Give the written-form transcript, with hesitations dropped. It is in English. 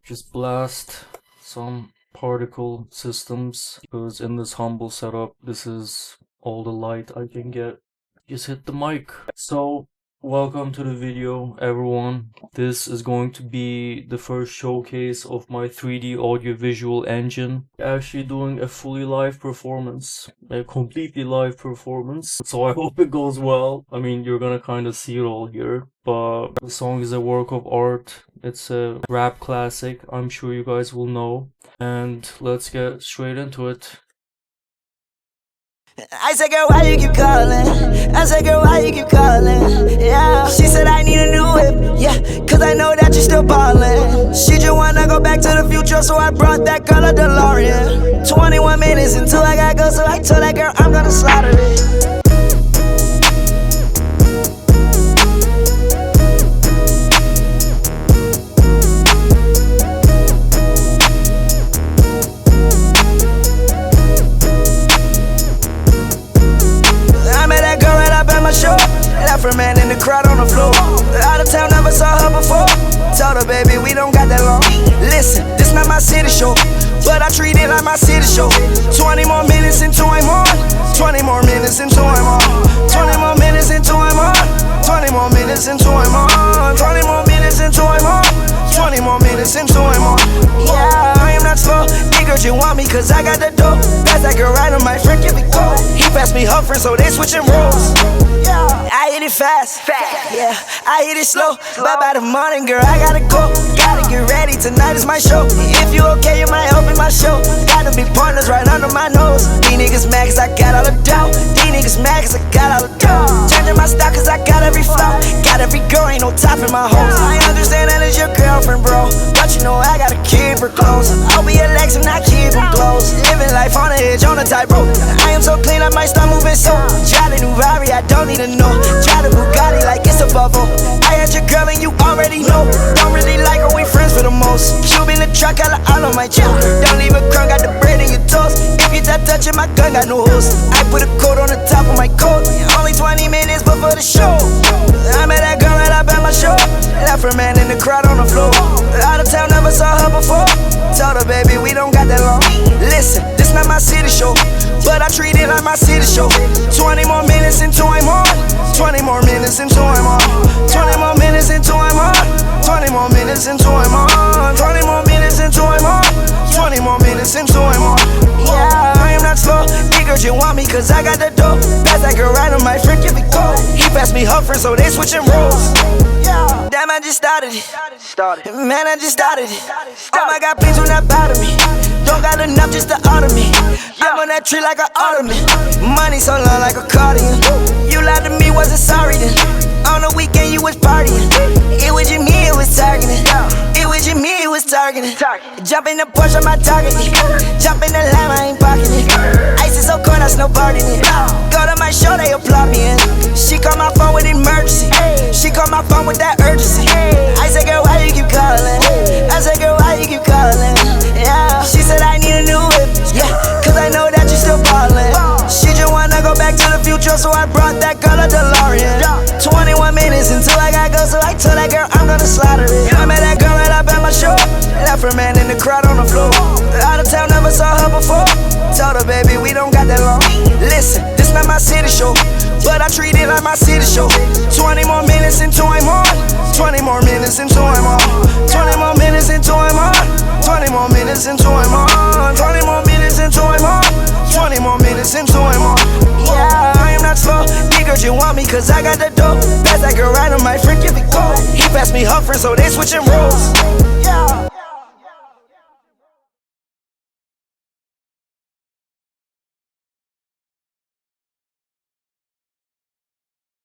just blast some particle systems, because in this humble setup, this is all the light I can get. Just hit the mic. So, welcome to the video, everyone. This is going to be the first showcase of my 3D audiovisual engine. Actually doing a fully live performance, a completely live performance. So I hope it goes well. I mean, you're gonna kind of see it all here. But the song is a work of art. It's a rap classic, I'm sure you guys will know. And let's get straight into it. I said, girl, why you keep calling? I said, girl, why you keep calling? Yeah. She said, I need a new whip. Yeah, cause I know that you're still ballin'. She just wanna go back to the future, so I brought that girl a DeLorean. 21 minutes until I gotta go, so I told that girl I'm gonna slaughter it. Man in the crowd on the floor. Out of town, never saw her before. Told her, baby, we don't got that long. Listen, this not my city show, but I treat it like my city show. 20 more minutes until I'm on. 20 more minutes until I'm on. 20 more minutes until I'm on. 20 more minutes until I'm on. 20 more minutes until I'm on. 20 more minutes until I'm on. Yeah, I am not slow. Nigga, you want me cause I got the dough. That's that girl right on my friend, give it go. He passed me her friend, so they switching roles. I hit it fast, yeah, I hit it slow. But by the morning, girl, I gotta go. Gotta get ready, tonight is my show. If you okay, you might open my show. Gotta be partners right under my nose. These niggas mad cause I got all the dough. These niggas mad cause I got all the dough. Changing my style cause I got every flow. Got every girl, ain't no top in my hose. I understand that it's your girlfriend, bro, but you know I gotta keep her close. I'll be your legs and I keep her close. Living life on the edge, on the tightrope. I am so clean, I might start moving so. Try the new Rari, I don't need to know. Try the Bugatti like it's a bubble. I had your girl and you already know. Don't really like her, we friends for the most. Cube in the truck, all on my chill. Don't leave a crumb, got the bread in your toast. If you start touching my gun, got no host. I put a coat on the top of my coat. Only 20 minutes before the show. I met that girl right up at my show. Left her man in the crowd on the floor. Out of town, never saw her before. Told her, baby, we don't got that long. Listen, this not my city show, but I treat it like my city show. 20 more minutes until I'm on. 20 more minutes until I'm on. 20 more minutes until I'm on. 20 more minutes until I'm on. 20 more minutes until I'm on. 20 more minutes until I'm on. Yeah, I am not slow. Nigga, you want me cause I got the dough. That's that girl right on my friend, give it go. He passed me her friend, so they switching roles. Damn, I just started it. Man, I just started it. I got pins on that bottom me. Don't got enough just to order me. I'm on that tree like an ottoman. Money so long like a cardigan. You lied to me, wasn't sorry then. On the weekend you was partying. It was you, me, it was targeting. It was you, me, it was targeting. Jump in the Porsche, my target. Jump in the lamb, I ain't parking it. Ice is so cold, I snowboarding it. Go to my show, they applaud me in. She called my phone with emergency. She called my phone with that urgency. I said, girl, why you keep calling? I said, girl, why you keep calling? Yeah. She said, I need a new whip. Yeah, cause I know that you still ballin'. She just wanna go back to the future, so I brought that girl a DeLorean. 21 minutes until I gotta go, so I told that girl I'm gonna slaughter it. I met that girl right up at my show. Left her man in the crowd on the floor. Out of town, never saw her before. Told her, baby, we don't got that long. Listen, this not my city show, but I treat it like my city show. 20 more minutes until I'm on. 20 more minutes until I'm on. 20 more minutes until I'm on. 20 more minutes until I'm on. 20 more minutes until I'm on. 20 more minutes until I'm on. Yeah, I am not slow. Nigga, you want me cause I got the dough. That's that girl right on my friend, give it go. He passed me her friend, so they switching roles. Yeah.